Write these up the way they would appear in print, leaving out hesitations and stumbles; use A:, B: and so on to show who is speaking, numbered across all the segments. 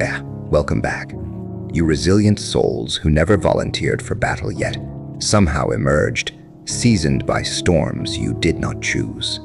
A: Welcome back. You resilient souls who never volunteered for battle yet somehow emerged, seasoned by storms you did not choose.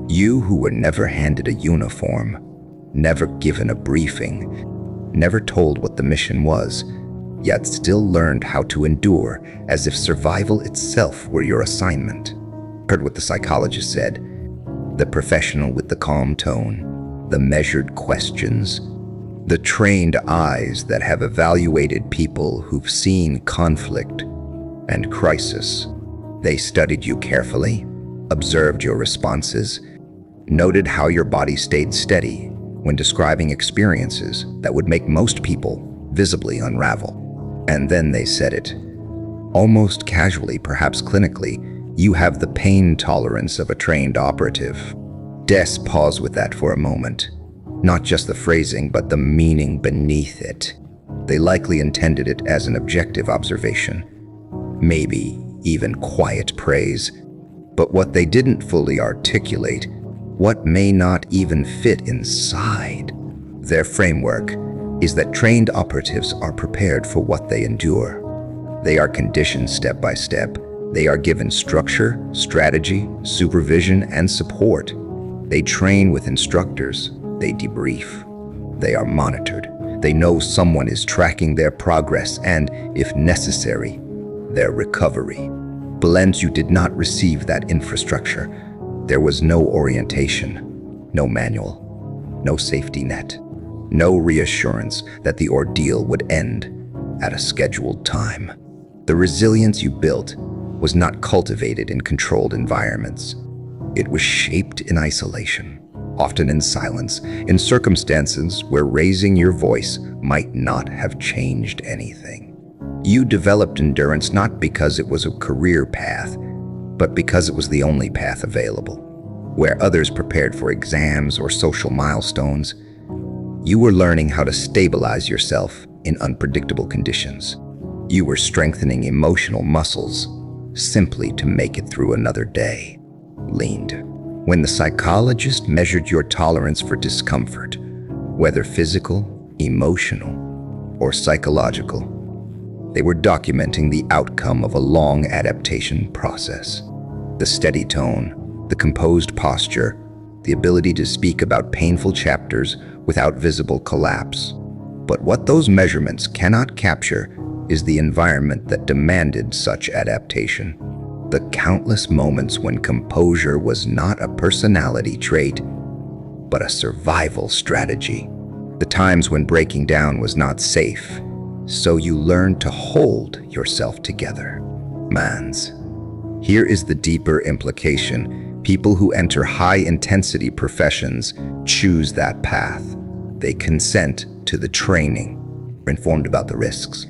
A: You who were never handed a uniform, never given a briefing, never told what the mission was, yet still learned how to endure as if survival itself were your assignment. Heard what the psychologist said: the professional with the calm tone, the measured questions, the trained eyes that have evaluated people who've seen conflict and crisis. They studied you carefully, observed your responses, noted how your body stayed steady when describing experiences that would make most people visibly unravel. And then they said it, almost casually, perhaps clinically: you have the pain tolerance of a trained operative. Pause with that for a moment. Not just the phrasing, but the meaning beneath it. They likely intended it as an objective observation, maybe even quiet praise. But what they didn't fully articulate, what may not even fit inside their framework, is that trained operatives are prepared for what they endure. They are conditioned step by step. They are given structure, strategy, supervision, and support. They train with instructors. They debrief. They are monitored. They know someone is tracking their progress and, if necessary, their recovery. Blends, you did not receive that infrastructure. There was no orientation, no manual, no safety net, no reassurance that the ordeal would end at a scheduled time. The resilience you built was not cultivated in controlled environments. It was shaped in isolation, often in silence, in circumstances where raising your voice might not have changed anything. You developed endurance not because it was a career path, but because it was the only path available. Where others prepared for exams or social milestones, you were learning how to stabilize yourself in unpredictable conditions. You were strengthening emotional muscles simply to make it through another day. Leaned. When the psychologist measured your tolerance for discomfort, whether physical, emotional, or psychological, they were documenting the outcome of a long adaptation process. The steady tone, the composed posture, the ability to speak about painful chapters without visible collapse. But what those measurements cannot capture is the environment that demanded such adaptation. The countless moments when composure was not a personality trait, but a survival strategy. The times when breaking down was not safe, so you learned to hold yourself together. Here is the deeper implication. People who enter high-intensity professions choose that path. They consent to the training, informed about the risks.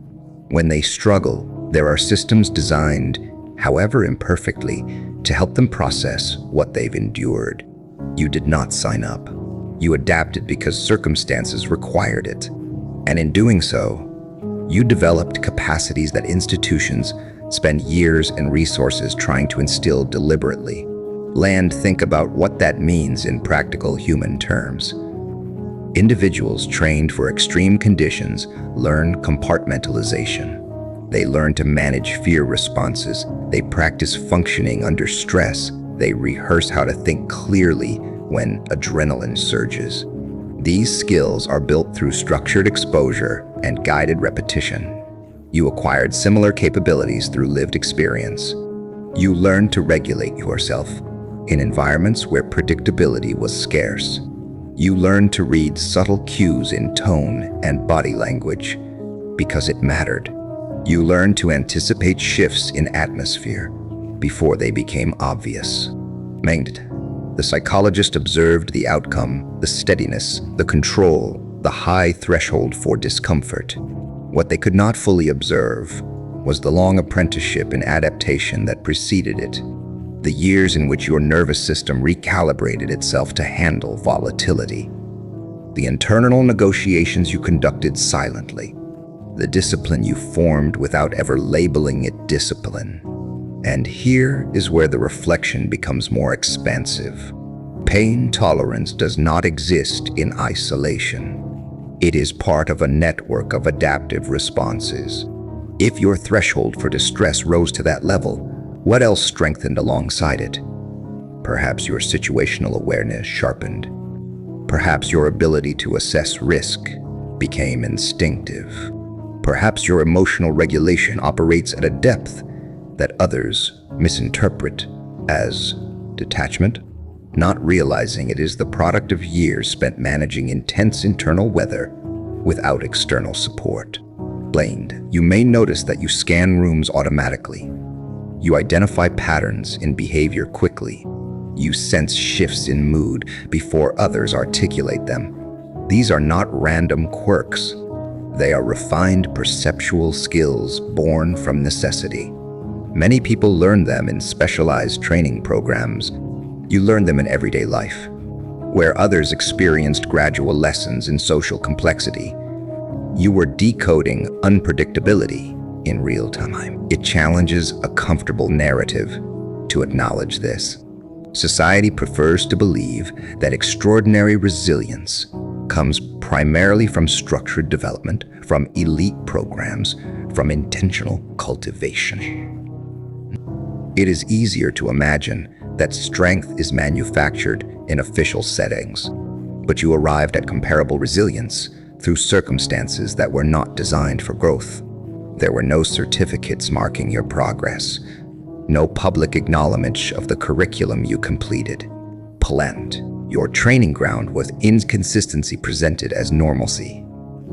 A: When they struggle, there are systems designed, however imperfectly, to help them process what they've endured. You did not sign up. You adapted because circumstances required it. And in doing so, you developed capacities that institutions spend years and resources trying to instill deliberately. Think about what that means in practical human terms. Individuals trained for extreme conditions learn compartmentalization. They learn to manage fear responses. They practice functioning under stress. They rehearse how to think clearly when adrenaline surges. These skills are built through structured exposure and guided repetition. You acquired similar capabilities through lived experience. You learned to regulate yourself in environments where predictability was scarce. You learned to read subtle cues in tone and body language because it mattered. You learned to anticipate shifts in atmosphere before they became obvious. The psychologist observed the outcome, the steadiness, the control, the high threshold for discomfort. What they could not fully observe was the long apprenticeship in adaptation that preceded it, the years in which your nervous system recalibrated itself to handle volatility, the internal negotiations you conducted silently, the discipline you formed without ever labeling it discipline. And here is where the reflection becomes more expansive. Pain tolerance does not exist in isolation. It is part of a network of adaptive responses. If your threshold for distress rose to that level, what else strengthened alongside it? Perhaps your situational awareness sharpened. Perhaps your ability to assess risk became instinctive. Perhaps your emotional regulation operates at a depth that others misinterpret as detachment, not realizing it is the product of years spent managing intense internal weather without external support. You may notice that you scan rooms automatically. You identify patterns in behavior quickly. You sense shifts in mood before others articulate them. These are not random quirks. They are refined perceptual skills born from necessity. Many people learn them in specialized training programs. You learn them in everyday life, where others experienced gradual lessons in social complexity. You were decoding unpredictability in real time. It challenges a comfortable narrative to acknowledge this. Society prefers to believe that extraordinary resilience comes primarily from structured development, from elite programs, from intentional cultivation. It is easier to imagine that strength is manufactured in official settings, but you arrived at comparable resilience through circumstances that were not designed for growth. There were no certificates marking your progress, no public acknowledgement of the curriculum you completed. Plant, your training ground, was inconsistency presented as normalcy.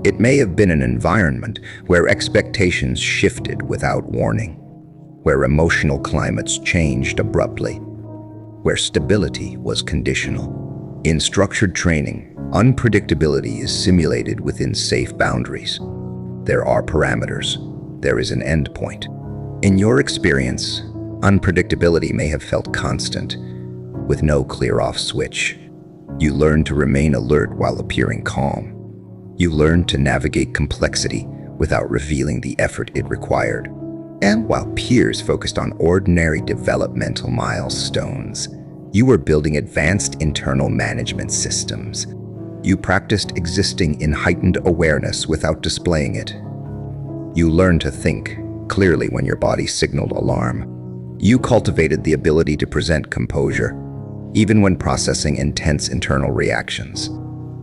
A: It may have been an environment where expectations shifted without warning, where emotional climates changed abruptly, where stability was conditional. In structured training, unpredictability is simulated within safe boundaries. There are parameters. There is an endpoint. In your experience, unpredictability may have felt constant, with no clear-off switch. You learned to remain alert while appearing calm. You learned to navigate complexity without revealing the effort it required. And while peers focused on ordinary developmental milestones, you were building advanced internal management systems. You practiced existing in heightened awareness without displaying it. You learned to think clearly when your body signaled alarm. You cultivated the ability to present composure, even when processing intense internal reactions.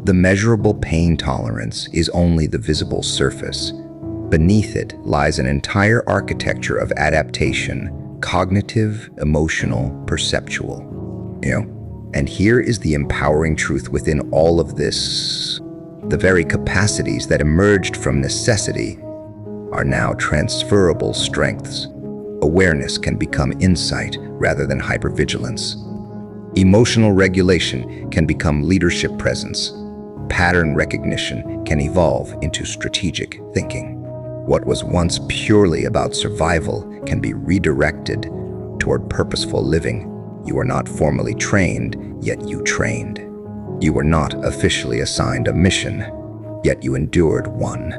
A: The measurable pain tolerance is only the visible surface. Beneath it lies an entire architecture of adaptation, cognitive, emotional, perceptual. And here is the empowering truth within all of this. The very capacities that emerged from necessity are now transferable strengths. Awareness can become insight rather than hypervigilance. Emotional regulation can become leadership presence. Pattern recognition can evolve into strategic thinking. What was once purely about survival can be redirected toward purposeful living. You are not formally trained, yet you trained. You were not officially assigned a mission, yet you endured one.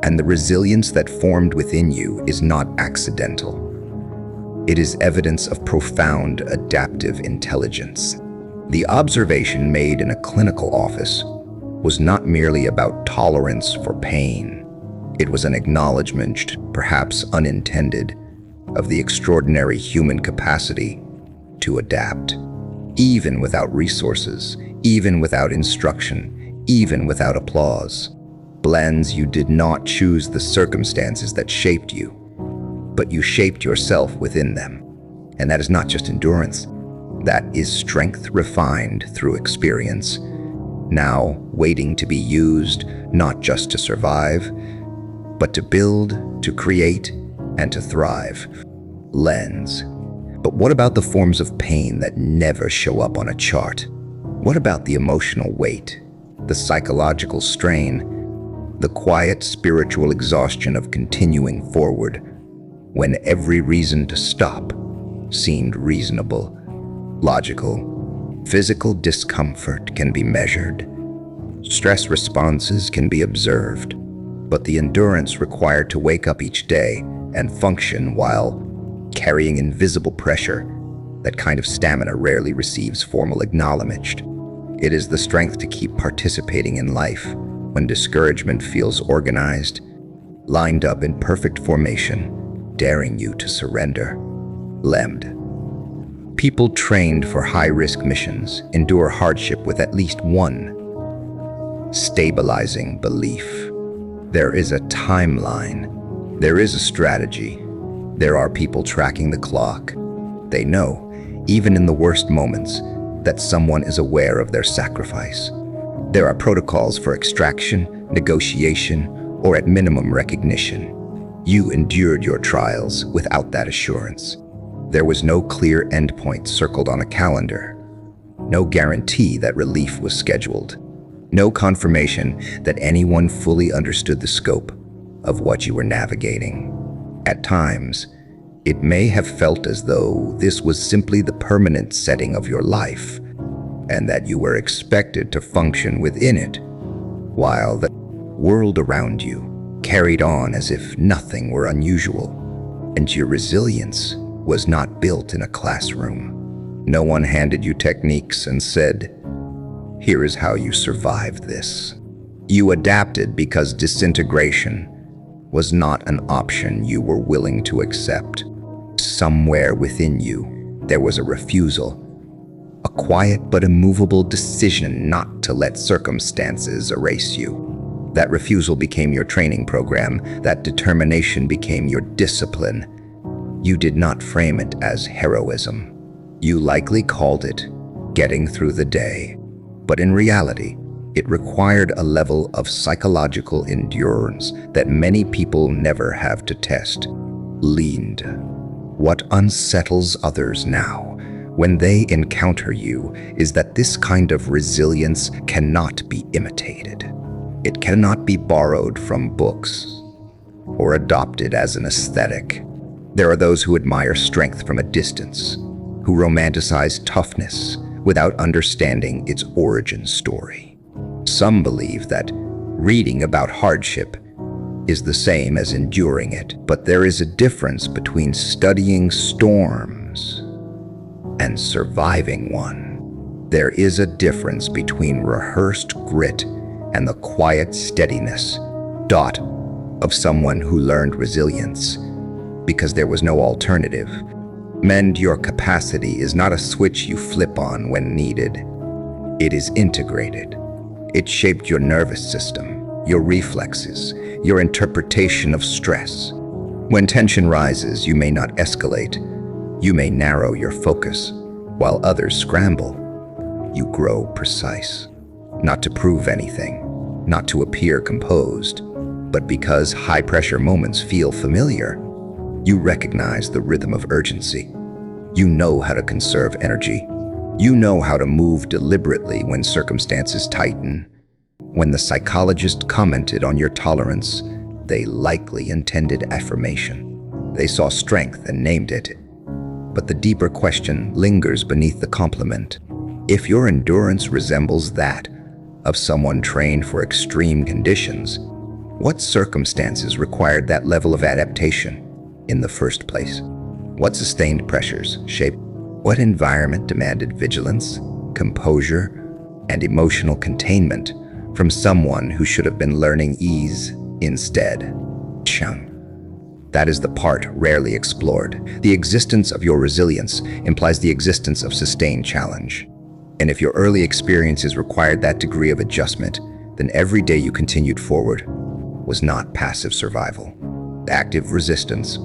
A: And the resilience that formed within you is not accidental. It is evidence of profound adaptive intelligence. The observation made in a clinical office was not merely about tolerance for pain. It was an acknowledgement, perhaps unintended, of the extraordinary human capacity to adapt, even without resources, even without instruction, even without applause. You did not choose the circumstances that shaped you, but you shaped yourself within them. And that is not just endurance. That is strength refined through experience, now waiting to be used not just to survive, but to build, to create, and to thrive. But what about the forms of pain that never show up on a chart? What about the emotional weight, the psychological strain, the quiet spiritual exhaustion of continuing forward when every reason to stop seemed reasonable, logical? Physical discomfort can be measured. Stress responses can be observed. But the endurance required to wake up each day and function while carrying invisible pressure, that kind of stamina rarely receives formal acknowledgement. It is the strength to keep participating in life, when discouragement feels organized, lined up in perfect formation, daring you to surrender. LEMD. People trained for high-risk missions endure hardship with at least one stabilizing belief. There is a timeline. There is a strategy. There are people tracking the clock. They know, even in the worst moments, that someone is aware of their sacrifice. There are protocols for extraction, negotiation, or at minimum recognition. You endured your trials without that assurance. There was no clear endpoint circled on a calendar, no guarantee that relief was scheduled, no confirmation that anyone fully understood the scope of what you were navigating. At times, it may have felt as though this was simply the permanent setting of your life, and that you were expected to function within it, while the world around you carried on as if nothing were unusual, and your resilience was not built in a classroom. No one handed you techniques and said, "Here is how you survive this." You adapted because disintegration was not an option you were willing to accept. Somewhere within you, there was a refusal, a quiet but immovable decision not to let circumstances erase you. That refusal became your training program. That determination became your discipline. You did not frame it as heroism. You likely called it getting through the day. But in reality, it required a level of psychological endurance that many people never have to test. Leaned. What unsettles others now, when they encounter you, is that this kind of resilience cannot be imitated. It cannot be borrowed from books or adopted as an aesthetic. There are those who admire strength from a distance, who romanticize toughness without understanding its origin story. Some believe that reading about hardship is the same as enduring it, but there is a difference between studying storms and surviving one. There is a difference between rehearsed grit and the quiet steadiness, of someone who learned resilience because there was no alternative. Mend your capacity is not a switch you flip on when needed. It is integrated. It shaped your nervous system, your reflexes, your interpretation of stress. When tension rises, you may not escalate. You may narrow your focus. While others scramble, you grow precise. Not to prove anything, not to appear composed, but because high-pressure moments feel familiar. You recognize the rhythm of urgency. You know how to conserve energy. You know how to move deliberately when circumstances tighten. When the psychologist commented on your tolerance, they likely intended affirmation. They saw strength and named it. But the deeper question lingers beneath the compliment. If your endurance resembles that of someone trained for extreme conditions, what circumstances required that level of adaptation in the first place? What sustained pressures shaped? What environment demanded vigilance, composure, and emotional containment from someone who should have been learning ease instead? That is the part rarely explored. The existence of your resilience implies the existence of sustained challenge. And if your early experiences required that degree of adjustment, then every day you continued forward was not passive survival, active resistance.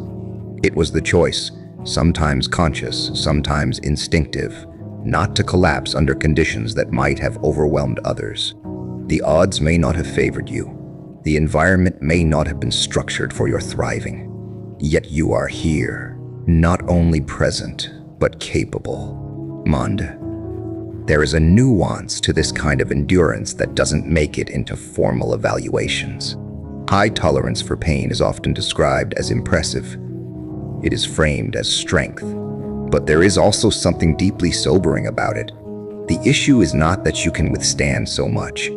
A: It was the choice, sometimes conscious, sometimes instinctive, not to collapse under conditions that might have overwhelmed others. The odds may not have favored you. The environment may not have been structured for your thriving. Yet you are here, not only present, but capable. Mond. There is a nuance to this kind of endurance that doesn't make it into formal evaluations. High tolerance for pain is often described as impressive. It is framed as strength, but there is also something deeply sobering about it. The issue is not that you can withstand so much.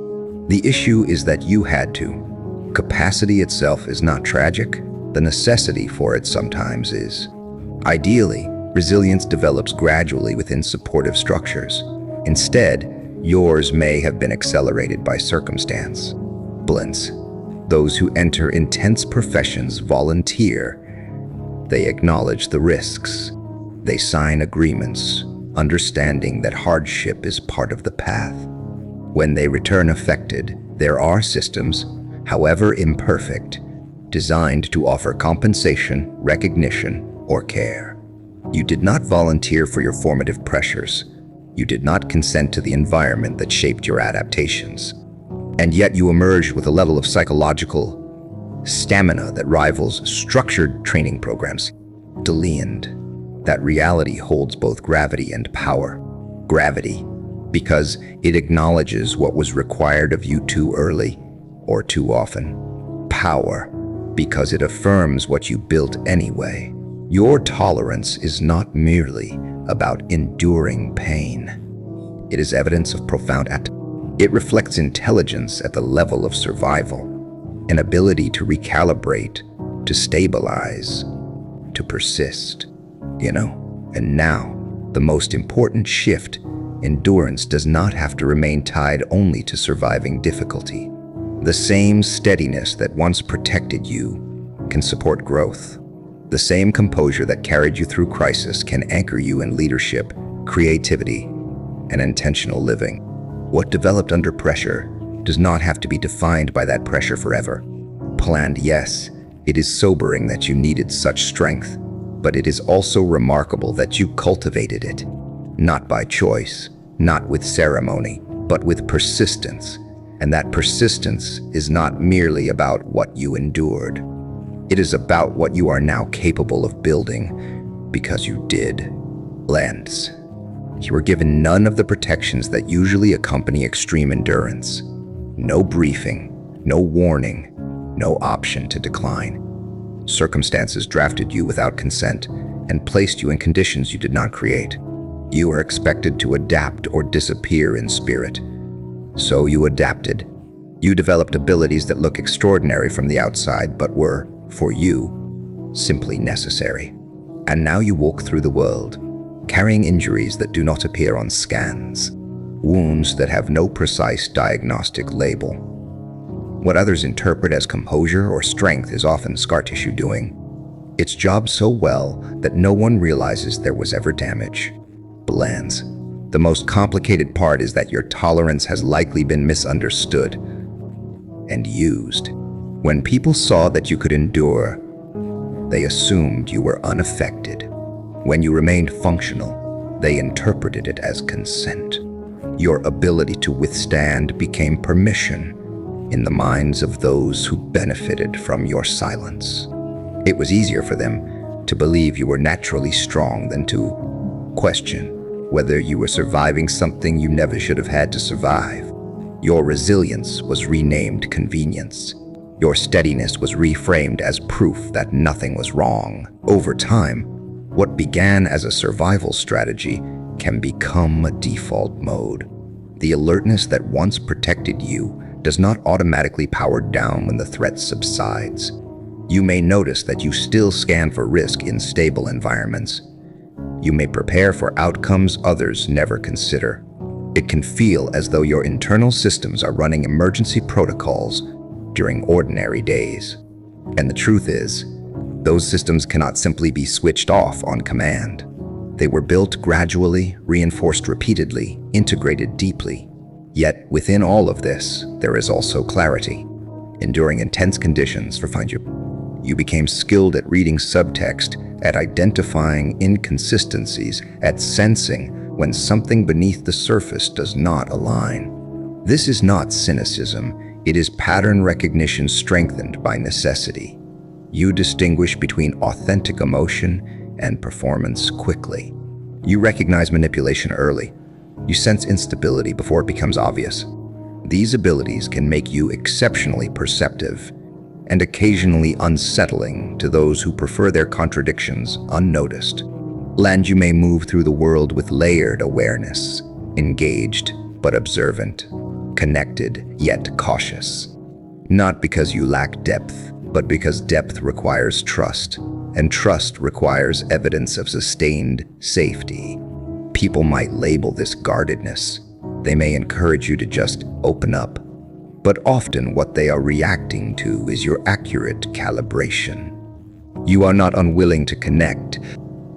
A: The issue is that you had to. Capacity itself is not tragic. The necessity for it sometimes is. Ideally, resilience develops gradually within supportive structures. Instead, yours may have been accelerated by circumstance. Blends. Those who enter intense professions volunteer. They acknowledge the risks. They sign agreements, understanding that hardship is part of the path. When they return affected, there are systems, however imperfect, designed to offer compensation, recognition, or care. You did not volunteer for your formative pressures. You did not consent to the environment that shaped your adaptations. And yet you emerged with a level of psychological stamina that rivals structured training programs. Delineant that reality holds both gravity and power. Gravity, because it acknowledges what was required of you too early or too often. Power, because it affirms what you built anyway. Your tolerance is not merely about enduring pain. It is evidence of profound It reflects intelligence at the level of survival, an ability to recalibrate, to stabilize, to persist. And now, the most important shift, endurance does not have to remain tied only to surviving difficulty. The same steadiness that once protected you can support growth. The same composure that carried you through crisis can anchor you in leadership, creativity, and intentional living. What developed under pressure does not have to be defined by that pressure forever. Planned, yes, it is sobering that you needed such strength, but it is also remarkable that you cultivated it, not by choice, not with ceremony, but with persistence. And that persistence is not merely about what you endured. It is about what you are now capable of building because you did. Lens. You were given none of the protections that usually accompany extreme endurance. No briefing, no warning, no option to decline. Circumstances drafted you without consent and placed you in conditions you did not create. You are expected to adapt or disappear in spirit. So you adapted. You developed abilities that look extraordinary from the outside, but were, for you, simply necessary. And now you walk through the world, carrying injuries that do not appear on scans, wounds that have no precise diagnostic label. What others interpret as composure or strength is often scar tissue doing its job so well that no one realizes there was ever damage. Blends. The most complicated part is that your tolerance has likely been misunderstood and used. When people saw that you could endure, they assumed you were unaffected. When you remained functional, they interpreted it as consent. Your ability to withstand became permission in the minds of those who benefited from your silence. It was easier for them to believe you were naturally strong than to question whether you were surviving something you never should have had to survive. Your resilience was renamed convenience. Your steadiness was reframed as proof that nothing was wrong. Over time, what began as a survival strategy can become a default mode. The alertness that once protected you does not automatically power down when the threat subsides. You may notice that you still scan for risk in stable environments. You may prepare for outcomes others never consider. It can feel as though your internal systems are running emergency protocols during ordinary days. And the truth is, those systems cannot simply be switched off on command. They were built gradually, reinforced repeatedly, integrated deeply. Yet, within all of this, there is also clarity. Enduring intense conditions refined you. You became skilled at reading subtext, at identifying inconsistencies, at sensing when something beneath the surface does not align. This is not cynicism, it is pattern recognition strengthened by necessity. You distinguish between authentic emotion and performance quickly. You recognize manipulation early. You sense instability before it becomes obvious. These abilities can make you exceptionally perceptive and occasionally unsettling to those who prefer their contradictions unnoticed. You may move through the world with layered awareness, engaged but observant, connected yet cautious. Not because you lack depth, but because depth requires trust, and trust requires evidence of sustained safety. People might label this guardedness. They may encourage you to just open up. But often what they are reacting to is your accurate calibration. You are not unwilling to connect.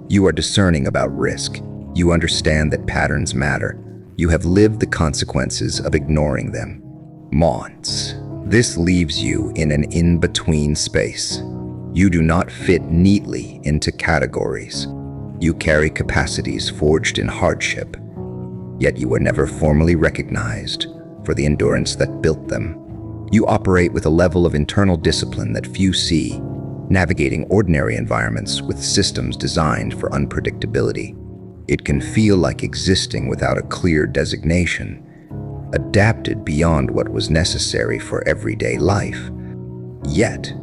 A: You are discerning about risk. You understand that patterns matter. You have lived the consequences of ignoring them. Months. This leaves you in an in-between space. You do not fit neatly into categories. You carry capacities forged in hardship, yet you were never formally recognized for the endurance that built them. You operate with a level of internal discipline that few see, navigating ordinary environments with systems designed for unpredictability. It can feel like existing without a clear designation, adapted beyond what was necessary for everyday life, yet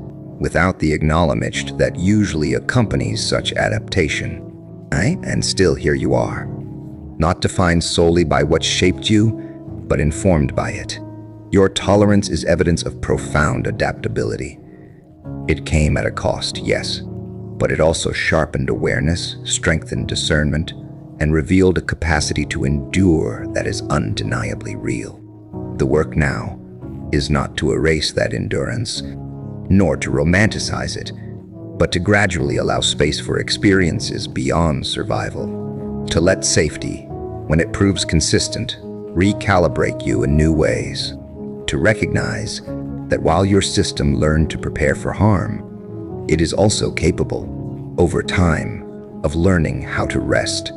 A: without the acknowledgement that usually accompanies such adaptation. And still here you are, not defined solely by what shaped you, but informed by it. Your tolerance is evidence of profound adaptability. It came at a cost, yes, but it also sharpened awareness, strengthened discernment, and revealed a capacity to endure that is undeniably real. The work now is not to erase that endurance, nor to romanticize it, but to gradually allow space for experiences beyond survival. To let safety, when it proves consistent, recalibrate you in new ways. To recognize that while your system learned to prepare for harm, it is also capable, over time, of learning how to rest.